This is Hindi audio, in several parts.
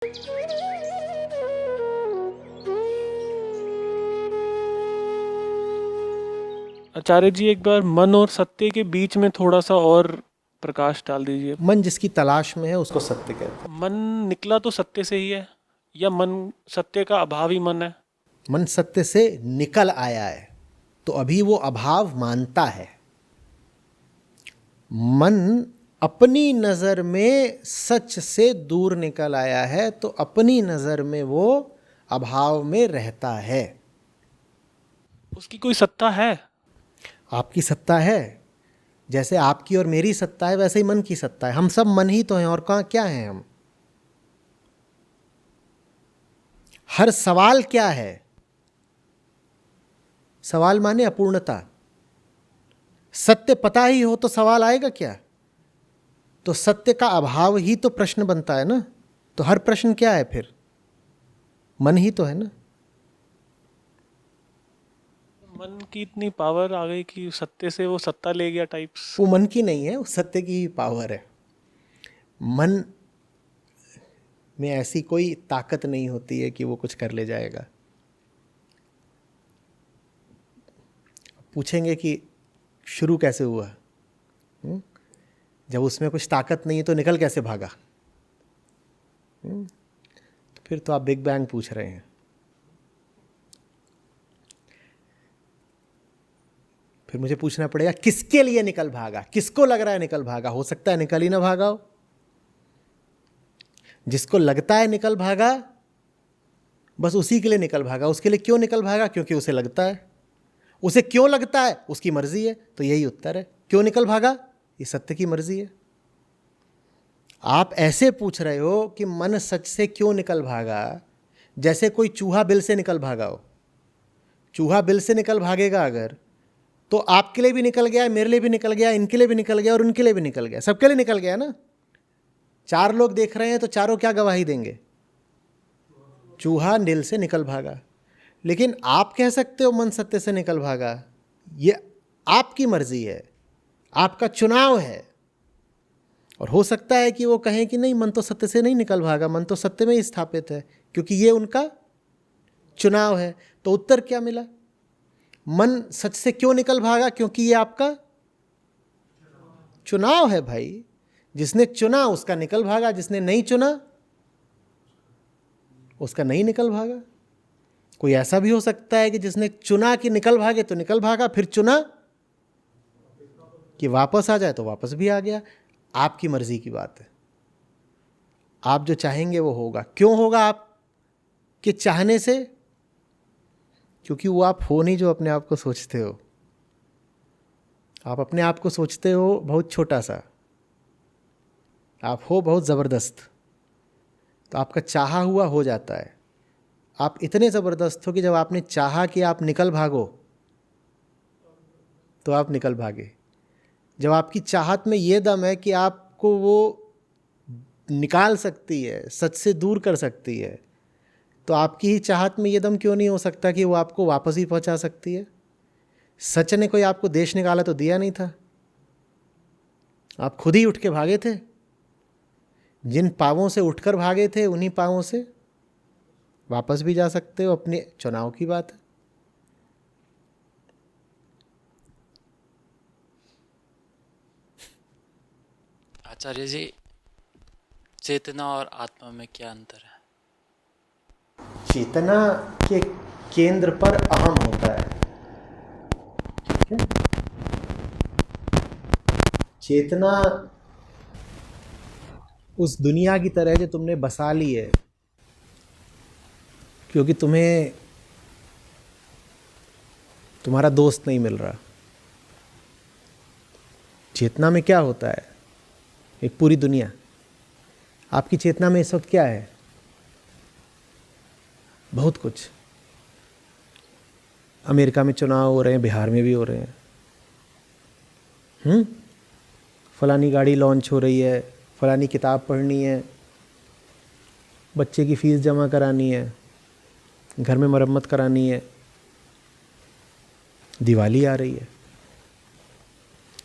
आचार्य जी, एक बार मन और सत्य के बीच में थोड़ा सा और प्रकाश डाल दीजिए। मन जिसकी तलाश में है उसको सत्य कहते हैं। मन निकला तो सत्य से ही है, या मन सत्य का अभाव ही मन है? मन सत्य से निकल आया है तो अभी वो अभाव मानता है। मन अपनी नज़र में सच से दूर निकल आया है तो अपनी नज़र में वो अभाव में रहता है। उसकी कोई सत्ता है? आपकी सत्ता है, जैसे आपकी और मेरी सत्ता है वैसे ही मन की सत्ता है। हम सब मन ही तो हैं, और कहाँ क्या हैं हम? हर सवाल क्या है? सवाल माने अपूर्णता। सत्य पता ही हो तो सवाल आएगा क्या? तो सत्य का अभाव ही तो प्रश्न बनता है ना। तो हर प्रश्न क्या है फिर? मन ही तो है ना। मन की इतनी पावर आ गई कि सत्य से वो सत्ता ले गया टाइप्स। वो मन की नहीं है, वो सत्य की ही पावर है। मन में ऐसी कोई ताकत नहीं होती है कि वो कुछ कर ले जाएगा। पूछेंगे कि शुरू कैसे हुआ? जब उसमें कुछ ताकत नहीं है तो निकल कैसे भागा? तो फिर तो आप बिग बैंग पूछ रहे हैं। फिर मुझे पूछना पड़ेगा किसके लिए निकल भागा, किसको लग रहा है निकल भागा? हो सकता है निकल ही ना भागा हो। जिसको लगता है निकल भागा, बस उसी के लिए निकल भागा। उसके लिए क्यों निकल भागा? क्योंकि उसे लगता है। उसे क्यों लगता है? उसकी मर्जी है। तो यही उत्तर है। क्यों निकल भागा? ये सत्य की मर्जी है। आप ऐसे पूछ रहे हो कि मन सच से क्यों निकल भागा, जैसे कोई चूहा बिल से निकल भागा हो। चूहा बिल से निकल भागेगा अगर, तो आपके लिए भी निकल गया, मेरे लिए भी निकल गया, इनके लिए भी निकल गया और उनके लिए भी निकल गया, सबके लिए निकल गया ना। 4 लोग देख रहे हैं तो चारों क्या गवाही देंगे? चूहा नील से निकल भागा। लेकिन आप कह सकते हो मन सत्य से निकल भागा। ये आपकी मर्जी है, आपका चुनाव है। और हो सकता है कि वो कहें कि नहीं, मन तो सत्य से नहीं निकल भागा, मन तो सत्य में ही स्थापित है, क्योंकि ये उनका चुनाव है। तो उत्तर क्या मिला? मन सच से क्यों निकल भागा? क्योंकि ये आपका चुनाव है भाई। जिसने चुना उसका निकल भागा, जिसने नहीं चुना उसका नहीं निकल भागा। कोई ऐसा भी हो सकता है कि जिसने चुना कि निकल भागे तो निकल भागा, फिर चुना कि वापस आ जाए तो वापस भी आ गया। आपकी मर्जी की बात है। आप जो चाहेंगे वो होगा। क्यों होगा आपके चाहने से? क्योंकि वो आप हो नहीं जो अपने आप को सोचते हो। आप अपने आप को सोचते हो बहुत छोटा सा, आप हो बहुत ज़बरदस्त। तो आपका चाहा हुआ हो जाता है। आप इतने ज़बरदस्त हो कि जब आपने चाहा कि आप निकल भागो तो आप निकल भागे। जब आपकी चाहत में ये दम है कि आपको वो निकाल सकती है, सच से दूर कर सकती है, तो आपकी ही चाहत में ये दम क्यों नहीं हो सकता कि वो आपको वापस ही पहुंचा सकती है? सच ने कोई आपको देश निकाला तो दिया नहीं था, आप खुद ही उठ के भागे थे। जिन पाँवों से उठकर भागे थे उन्हीं पाँवों से वापस भी जा सकते हो। अपने चुनाव की बात है। आचार्य जी, चेतना और आत्मा में क्या अंतर है? चेतना के केंद्र पर अहम होता है। ठीक है? चेतना उस दुनिया की तरह जो तुमने बसा ली है, क्योंकि तुम्हें तुम्हारा दोस्त नहीं मिल रहा। चेतना में क्या होता है? एक पूरी दुनिया। आपकी चेतना में इस वक्त क्या है? बहुत कुछ। अमेरिका में चुनाव हो रहे हैं, बिहार में भी हो रहे हैं। फलानी गाड़ी लॉन्च हो रही है, फलानी किताब पढ़नी है, बच्चे की फ़ीस जमा करानी है, घर में मरम्मत करानी है, दिवाली आ रही है।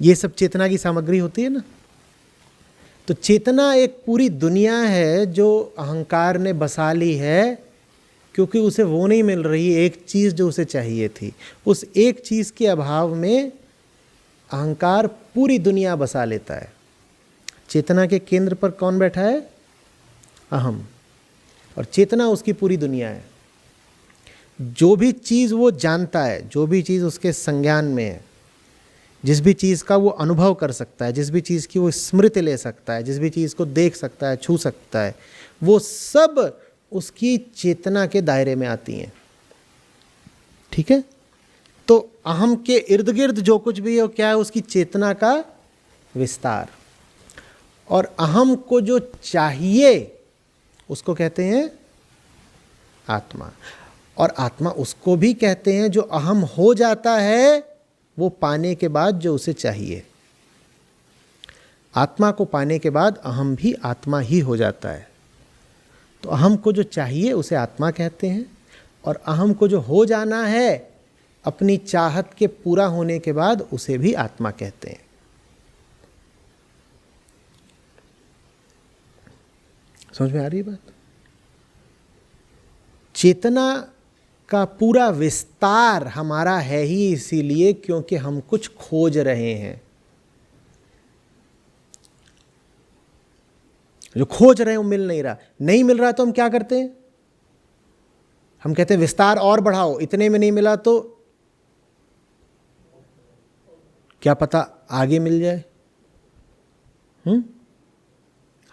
ये सब चेतना की सामग्री होती है ना। तो चेतना एक पूरी दुनिया है जो अहंकार ने बसा ली है, क्योंकि उसे वो नहीं मिल रही एक चीज़ जो उसे चाहिए थी। उस एक चीज़ के अभाव में अहंकार पूरी दुनिया बसा लेता है। चेतना के केंद्र पर कौन बैठा है? अहम। और चेतना उसकी पूरी दुनिया है। जो भी चीज़ वो जानता है, जो भी चीज़ उसके संज्ञान में है, जिस भी चीज़ का वो अनुभव कर सकता है, जिस भी चीज़ की वो स्मृति ले सकता है, जिस भी चीज़ को देख सकता है, छू सकता है, वो सब उसकी चेतना के दायरे में आती हैं। ठीक है? तो अहम के इर्द गिर्द जो कुछ भी है वो क्या है? उसकी चेतना का विस्तार। और अहम को जो चाहिए उसको कहते हैं आत्मा। और आत्मा उसको भी कहते हैं जो अहम हो जाता है वो पाने के बाद जो उसे चाहिए। आत्मा को पाने के बाद अहम भी आत्मा ही हो जाता है। तो अहम को जो चाहिए उसे आत्मा कहते हैं, और अहम को जो हो जाना है अपनी चाहत के पूरा होने के बाद उसे भी आत्मा कहते हैं। समझ में आ रही है बात? चेतना का पूरा विस्तार हमारा है ही इसीलिए क्योंकि हम कुछ खोज रहे हैं। जो खोज रहे हैं वो मिल नहीं रहा। नहीं मिल रहा तो हम क्या करते हैं? हम कहते हैं विस्तार और बढ़ाओ, इतने में नहीं मिला तो क्या पता आगे मिल जाए।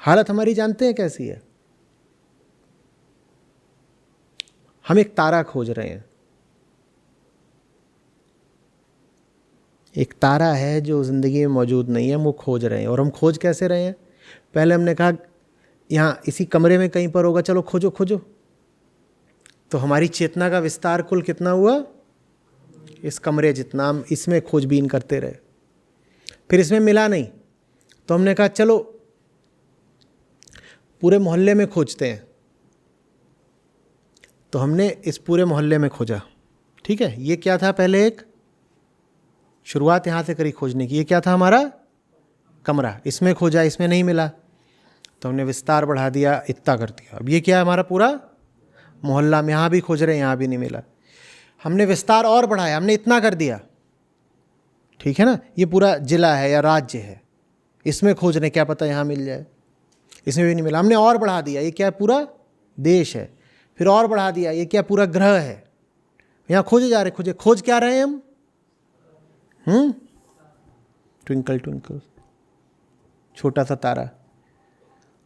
हालत हमारी जानते हैं कैसी है? हम एक तारा खोज रहे हैं। एक तारा है जो जिंदगी में मौजूद नहीं है, हम वो खोज रहे हैं। और हम खोज कैसे रहे हैं? पहले हमने कहा यहाँ इसी कमरे में कहीं पर होगा, चलो खोजो खोजो। तो हमारी चेतना का विस्तार कुल कितना हुआ? इस कमरे जितना। हम इसमें खोजबीन करते रहे। फिर इसमें मिला नहीं तो हमने कहा चलो पूरे मोहल्ले में खोजते हैं। तो हमने इस पूरे मोहल्ले में खोजा। ठीक है, ये क्या था? पहले एक शुरुआत यहाँ से करी खोजने की। ये क्या था? हमारा कमरा। इसमें खोजा, इसमें नहीं मिला तो हमने विस्तार बढ़ा दिया, इतना कर दिया। अब ये क्या है? हमारा पूरा मोहल्ला में। यहाँ भी खोज रहे हैं, यहाँ भी नहीं मिला। हमने विस्तार और बढ़ाया, हमने इतना कर दिया। ठीक है ना? ये पूरा जिला है या राज्य है, इसमें खोज रहे, क्या पता यहाँ मिल जाए। इसमें भी नहीं मिला, हमने और बढ़ा दिया। ये क्या है? पूरा देश है। फिर और बढ़ा दिया, ये क्या? पूरा ग्रह है। यहाँ खोजे जा रहे। खोज क्या रहे हैं हम? ट्विंकल ट्विंकल, छोटा सा तारा।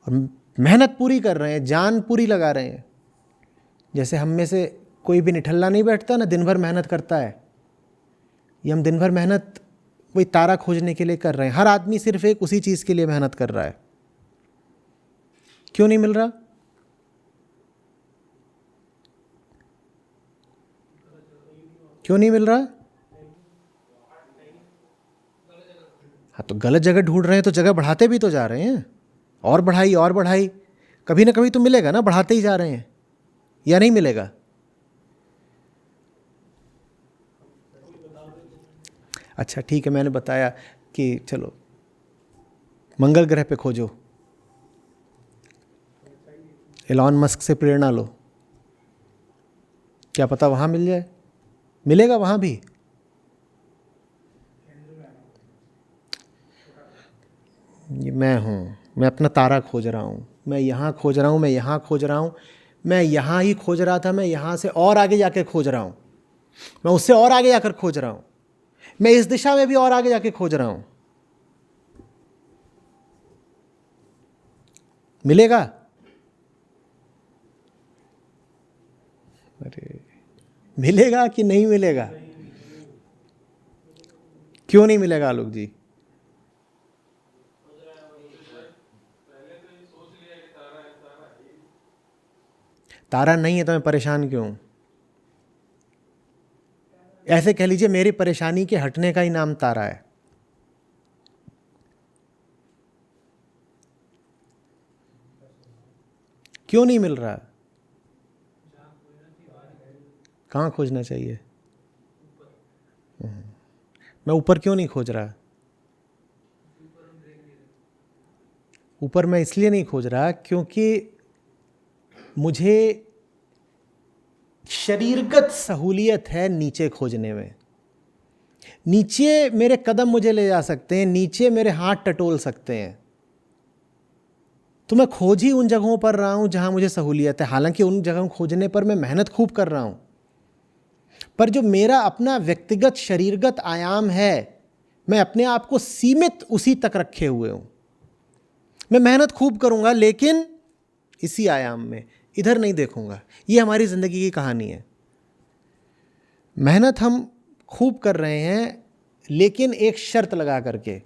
और मेहनत पूरी कर रहे हैं, जान पूरी लगा रहे हैं। जैसे हम में से कोई भी निठल्ला नहीं बैठता ना, दिन भर मेहनत करता है। ये हम दिन भर मेहनत वही तारा खोजने के लिए कर रहे हैं। हर आदमी सिर्फ एक उसी चीज़ के लिए मेहनत कर रहा है। क्यों नहीं मिल रहा? क्यों नहीं मिल रहा? हाँ, तो गलत जगह ढूंढ रहे हैं तो जगह बढ़ाते भी तो जा रहे हैं। और बढ़ाई और बढ़ाई, कभी ना कभी तो मिलेगा ना। बढ़ाते ही जा रहे हैं या नहीं मिलेगा? अच्छा ठीक है, मैंने बताया कि चलो मंगल ग्रह पे खोजो, एलॉन मस्क से प्रेरणा लो, क्या पता वहाँ मिल जाए। मिलेगा वहाँ भी। ये मैं हूँ, मैं अपना तारा खोज रहा हूँ। मैं यहाँ खोज रहा हूँ, मैं यहाँ खोज रहा हूँ, मैं यहाँ ही खोज रहा था, मैं यहाँ से और आगे जाकर खोज रहा हूँ, मैं उससे और आगे जाकर खोज रहा हूँ, मैं इस दिशा में भी और आगे जाके खोज रहा हूँ। मिलेगा? अरे मिलेगा कि नहीं मिलेगा? क्यों नहीं मिलेगा आलोक जी? तारा नहीं है तो मैं परेशान क्यों? ऐसे कह लीजिए मेरी परेशानी के हटने का ही नाम तारा है। क्यों नहीं मिल रहा? कहाँ खोजना चाहिए? मैं ऊपर क्यों नहीं खोज रहा? ऊपर मैं इसलिए नहीं खोज रहा क्योंकि मुझे शरीरगत सहूलियत है नीचे खोजने में। नीचे मेरे कदम मुझे ले जा सकते हैं, नीचे मेरे हाथ टटोल सकते हैं, तो मैं खोज ही उन जगहों पर रहा हूं जहां मुझे सहूलियत है। हालांकि उन जगहों खोजने पर मैं मेहनत खूब कर रहा हूं, पर जो मेरा अपना व्यक्तिगत शरीरगत आयाम है, मैं अपने आप को सीमित उसी तक रखे हुए हूं। मैं मेहनत खूब करूंगा लेकिन इसी आयाम में, इधर नहीं देखूंगा। ये हमारी ज़िंदगी की कहानी है। मेहनत हम खूब कर रहे हैं, लेकिन एक शर्त लगा करके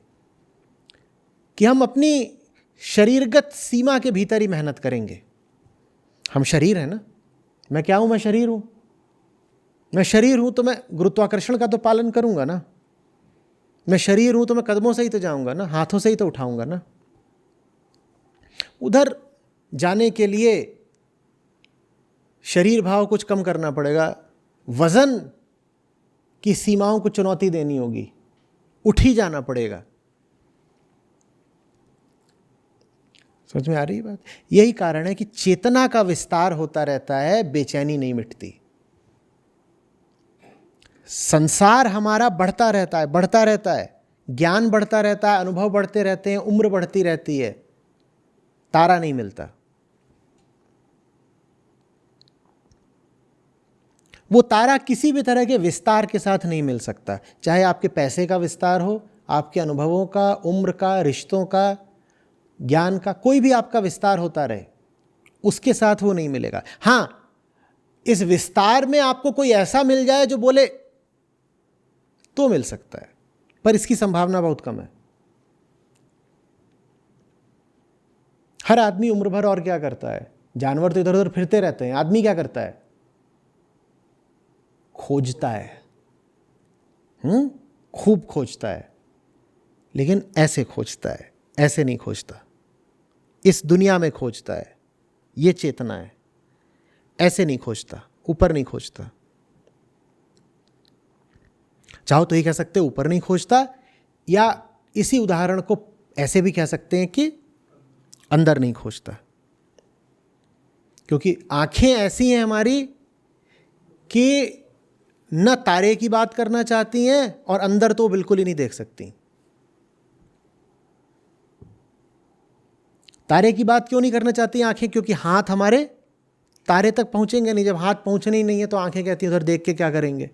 कि हम अपनी शरीरगत सीमा के भीतर ही मेहनत करेंगे। हम शरीर है ना, मैं क्या हूं? मैं शरीर हूं। मैं शरीर हूं तो मैं गुरुत्वाकर्षण का तो पालन करूंगा ना। मैं शरीर हूं तो मैं कदमों से ही तो जाऊंगा ना, हाथों से ही तो उठाऊंगा ना। उधर जाने के लिए शरीर भाव कुछ कम करना पड़ेगा, वजन की सीमाओं को चुनौती देनी होगी, उठ ही जाना पड़ेगा। समझ में आ रही है बात? यही कारण है कि चेतना का विस्तार होता रहता है, बेचैनी नहीं मिटती। संसार हमारा बढ़ता रहता है, बढ़ता रहता है, ज्ञान बढ़ता रहता है, अनुभव बढ़ते रहते हैं, उम्र बढ़ती रहती है, तारा नहीं मिलता। वो तारा किसी भी तरह के विस्तार के साथ नहीं मिल सकता, चाहे आपके पैसे का विस्तार हो, आपके अनुभवों का, उम्र का, रिश्तों का, ज्ञान का, कोई भी आपका विस्तार होता रहे, उसके साथ वो नहीं मिलेगा। हां, इस विस्तार में आपको कोई ऐसा मिल जाए जो बोले तो मिल सकता है, पर इसकी संभावना बहुत कम है। हर आदमी उम्र भर और क्या करता है? जानवर तो इधर उधर फिरते रहते हैं, आदमी क्या करता है? खोजता है। खूब खोजता है, लेकिन ऐसे खोजता है, ऐसे नहीं खोजता। इस दुनिया में खोजता है, ये चेतना है। ऐसे नहीं खोजता, ऊपर नहीं खोजता। चाहो तो ये कह सकते ऊपर नहीं खोजता, या इसी उदाहरण को ऐसे भी कह सकते हैं कि अंदर नहीं खोजता। क्योंकि आंखें ऐसी हैं हमारी कि न तारे की बात करना चाहती हैं और अंदर तो बिल्कुल ही नहीं देख सकती। तारे की बात क्यों नहीं करना चाहती आंखें? क्योंकि हाथ हमारे तारे तक पहुंचेंगे नहीं। जब हाथ पहुंचने ही नहीं है तो आंखें कहती हैं उधर देख के क्या करेंगे।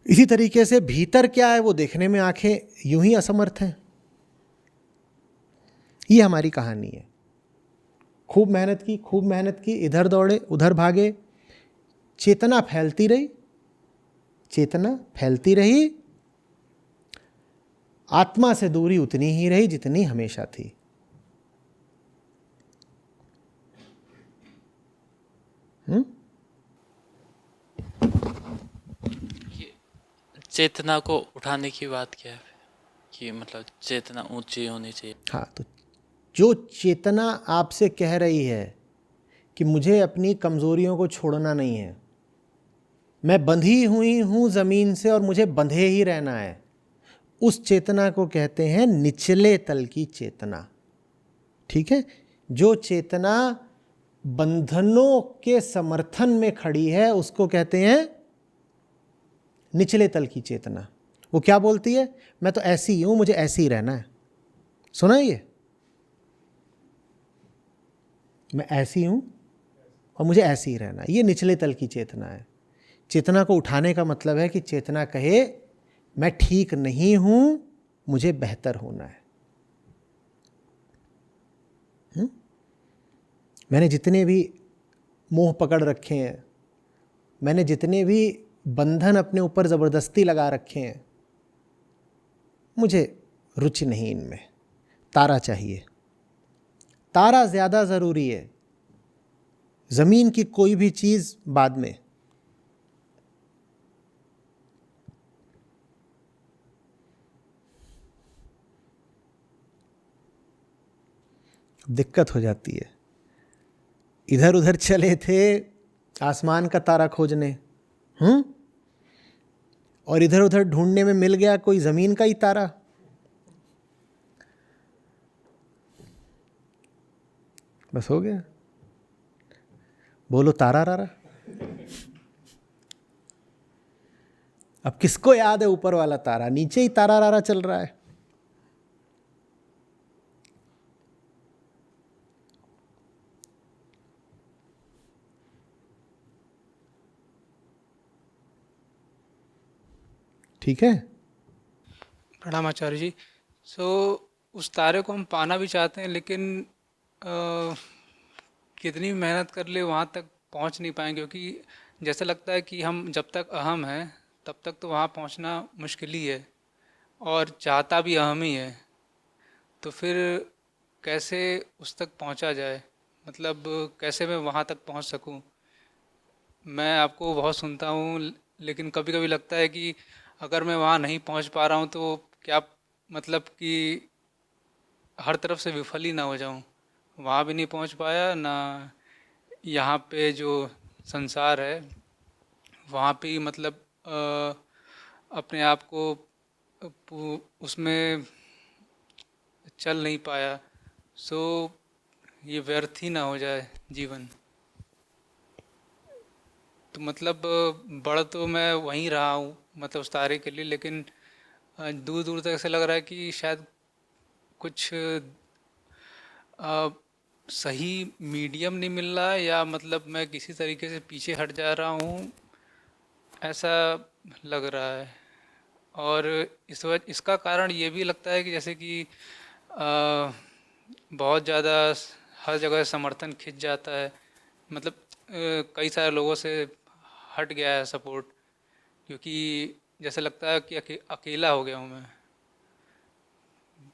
इसी तरीके से भीतर क्या है वो देखने में आंखें यूं ही असमर्थ हैं। ये हमारी कहानी है। खूब मेहनत की, खूब मेहनत की, इधर दौड़े उधर भागे, चेतना फैलती रही, चेतना फैलती रही, आत्मा से दूरी उतनी ही रही जितनी हमेशा थी। चेतना को उठाने की बात क्या है कि मतलब चेतना ऊंची होनी चाहिए? हाँ, तो जो चेतना आपसे कह रही है कि मुझे अपनी कमजोरियों को छोड़ना नहीं है, मैं बंधी हुई हूं जमीन से और मुझे बंधे ही रहना है, उस चेतना को कहते हैं निचले तल की चेतना। ठीक है? जो चेतना बंधनों के समर्थन में खड़ी है उसको कहते हैं निचले तल की चेतना। वो क्या बोलती है? मैं तो ऐसी ही हूं, मुझे ऐसे ही रहना है। सुना है ये? मैं ऐसी हूं और मुझे ऐसे ही रहना है। ये निचले तल की चेतना है। चेतना को उठाने का मतलब है कि चेतना कहे मैं ठीक नहीं हूं, मुझे बेहतर होना है। मैंने जितने भी मोह पकड़ रखे हैं, मैंने जितने भी बंधन अपने ऊपर ज़बरदस्ती लगा रखे हैं, मुझे रुचि नहीं इनमें। तारा चाहिए। तारा ज़्यादा ज़रूरी है, ज़मीन की कोई भी चीज़ बाद में। दिक्कत हो जाती है। इधर उधर चले थे आसमान का तारा खोजने, और इधर उधर ढूंढने में मिल गया कोई ज़मीन का ही तारा। बस हो गया। बोलो तारा रारा। अब किसको याद है ऊपर वाला तारा? नीचे ही तारा रारा चल रहा है। ठीक है। प्रणाम आचार्य जी। सो उस तारे को हम पाना भी चाहते हैं, लेकिन कितनी भी मेहनत कर ले वहाँ तक पहुँच नहीं पाएंगे, क्योंकि जैसा लगता है कि हम जब तक अहम हैं तब तक तो वहाँ पहुँचना मुश्किल ही है, और चाहता भी अहम ही है। तो फिर कैसे उस तक पहुँचा जाए? मतलब कैसे मैं वहाँ तक पहुँच सकूँ? मैं आपको बहुत सुनता हूँ, लेकिन कभी कभी लगता है कि अगर मैं वहाँ नहीं पहुँच पा रहा हूँ तो क्या, मतलब कि हर तरफ से विफल ही ना हो जाऊँ। वहाँ भी नहीं पहुँच पाया ना, यहाँ पे जो संसार है वहाँ पे ही, मतलब अपने आप को उसमें चल नहीं पाया। सो ये व्यर्थ ही ना हो जाए जीवन। तो मतलब बढ़ तो मैं वहीं रहा हूँ, मतलब उस तारे के लिए, लेकिन दूर दूर तक ऐसा लग रहा है कि शायद कुछ सही मीडियम नहीं मिल रहा है, या मतलब मैं किसी तरीके से पीछे हट जा रहा हूँ, ऐसा लग रहा है। और इसका कारण ये भी लगता है कि जैसे कि बहुत ज़्यादा हर जगह समर्थन खिंच जाता है, मतलब कई सारे लोगों से हट गया है सपोर्ट, क्योंकि जैसे लगता है कि अकेला हो गया हूँ मैं,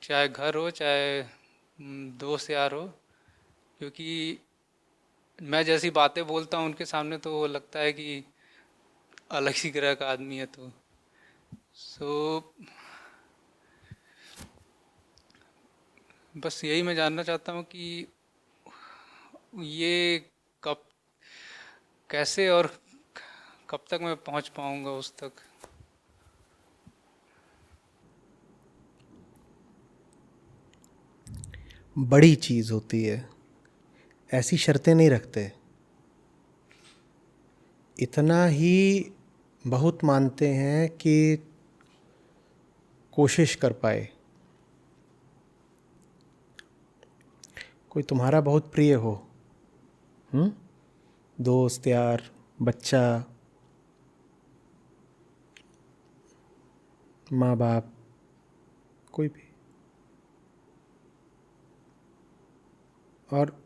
चाहे घर हो चाहे दोस्त यार हो। क्योंकि मैं जैसी बातें बोलता हूँ उनके सामने तो वो लगता है कि अलग ही ग्रह का आदमी है। तो सो बस यही मैं जानना चाहता हूँ कि ये कब, कैसे और कब तक मैं पहुँच पाऊँगा उस तक? बड़ी चीज़ होती है, ऐसी शर्तें नहीं रखते। इतना ही बहुत मानते हैं कि कोशिश कर पाए। कोई तुम्हारा बहुत प्रिय हो, दोस्त यार, बच्चा, माँ बाप, कोई भी, और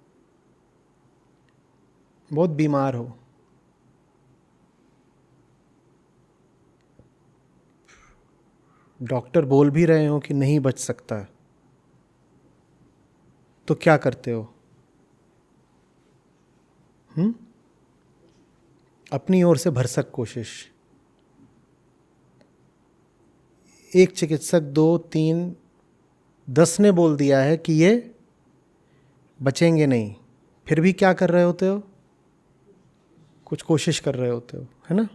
बहुत बीमार हो, डॉक्टर बोल भी रहे हो कि नहीं बच सकता, तो क्या करते हो? अपनी ओर से भरसक कोशिश। एक चिकित्सक, 2, 3, 10 ने बोल दिया है कि ये बचेंगे नहीं, फिर भी क्या कर रहे होते हो? कुछ कोशिश कर रहे होते हो, है ना?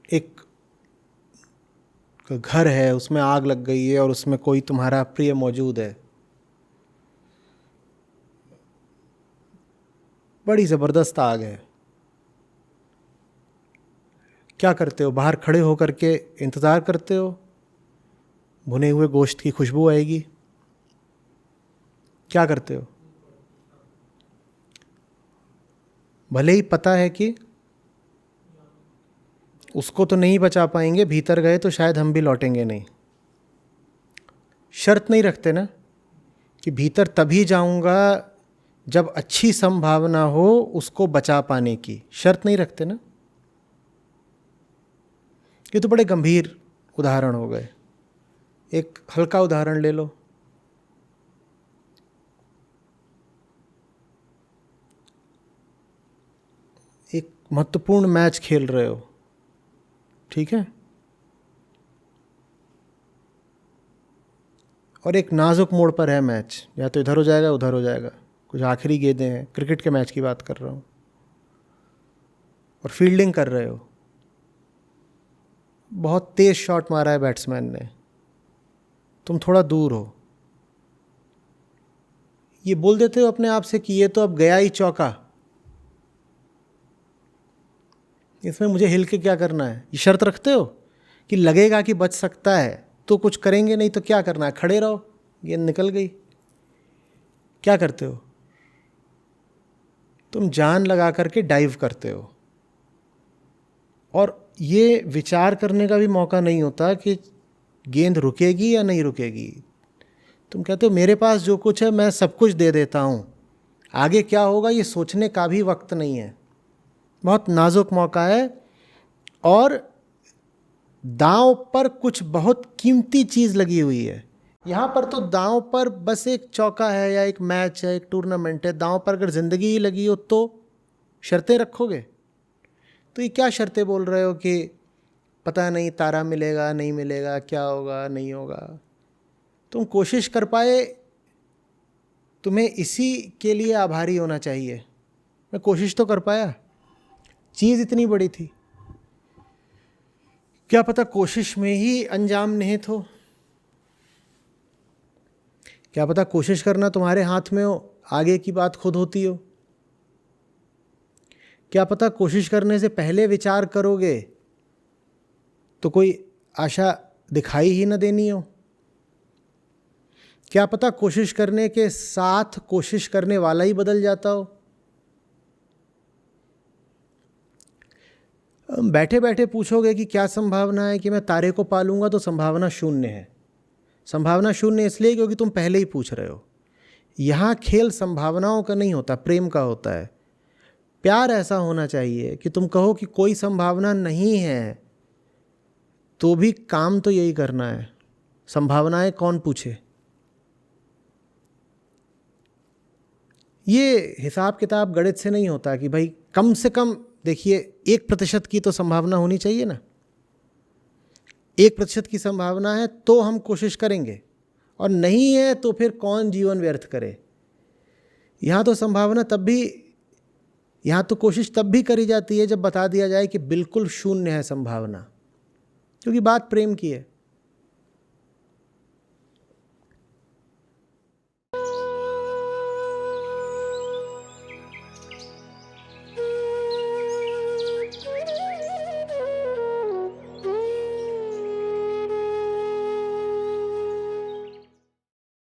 एक घर है, उसमें आग लग गई है और उसमें कोई तुम्हारा प्रिय मौजूद है, बड़ी ज़बरदस्त आग है। क्या करते हो? बाहर खड़े होकर के इंतज़ार करते हो, भुने हुए गोश्त की खुशबू आएगी। क्या करते हो? भले ही पता है कि उसको तो नहीं बचा पाएंगे, भीतर गए तो शायद हम भी लौटेंगे नहीं। शर्त नहीं रखते ना कि भीतर तभी जाऊंगा जब अच्छी संभावना हो उसको बचा पाने की। शर्त नहीं रखते ना। ये तो बड़े गंभीर उदाहरण हो गए। एक हल्का उदाहरण ले लो। एक महत्वपूर्ण मैच खेल रहे हो, ठीक है, और एक नाजुक मोड़ पर है मैच, या तो इधर हो जाएगा उधर हो जाएगा, कुछ आखिरी गेंदें हैं, क्रिकेट के मैच की बात कर रहा हूँ, और फील्डिंग कर रहे हो, बहुत तेज शॉट मारा है बैट्समैन ने, तुम थोड़ा दूर हो। ये बोल देते हो अपने आप से कि ये तो अब गया ही चौका, इसमें मुझे हिल के क्या करना है। ये शर्त रखते हो कि लगेगा कि बच सकता है तो कुछ करेंगे, नहीं तो क्या करना है, खड़े रहो, गेंद निकल गई। क्या करते हो तुम? जान लगा करके डाइव करते हो, और ये विचार करने का भी मौका नहीं होता कि गेंद रुकेगी या नहीं रुकेगी। तुम कहते हो मेरे पास जो कुछ है मैं सब कुछ दे देता हूँ, आगे क्या होगा ये सोचने का भी वक्त नहीं है। बहुत नाजुक मौका है, और दांव पर कुछ बहुत कीमती चीज़ लगी हुई है। यहाँ पर तो दांव पर बस एक चौका है या एक मैच है, एक टूर्नामेंट है। दांव पर अगर ज़िंदगी ही लगी हो तो शर्तें रखोगे? तो ये क्या शर्तें बोल रहे हो कि पता नहीं तारा मिलेगा नहीं मिलेगा, क्या होगा नहीं होगा। तुम कोशिश कर पाए, तुम्हें इसी के लिए आभारी होना चाहिए। मैं कोशिश तो कर पाया, चीज़ इतनी बड़ी थी, क्या पता कोशिश में ही अंजाम निहित हो। क्या पता कोशिश करना तुम्हारे हाथ में हो, आगे की बात खुद होती हो। क्या पता कोशिश करने से पहले विचार करोगे तो कोई आशा दिखाई ही न देनी हो। क्या पता कोशिश करने के साथ कोशिश करने वाला ही बदल जाता हो। बैठे बैठे पूछोगे कि क्या संभावना है कि मैं तारे को पालूंगा, तो संभावना शून्य है। संभावना शून्य इसलिए क्योंकि तुम पहले ही पूछ रहे हो। यहाँ खेल संभावनाओं का नहीं होता, प्रेम का होता है। प्यार ऐसा होना चाहिए कि तुम कहो कि कोई संभावना नहीं है तो भी काम तो यही करना है, संभावनाएं कौन पूछे। ये हिसाब किताब गणित से नहीं होता कि भाई कम से कम देखिए 1% की तो संभावना होनी चाहिए ना। 1% की संभावना है तो हम कोशिश करेंगे, और नहीं है तो फिर कौन जीवन व्यर्थ करे। यहाँ तो संभावना तब भी, यहाँ तो कोशिश तब भी करी जाती है जब बता दिया जाए कि बिल्कुल शून्य है संभावना, क्योंकि बात प्रेम की है।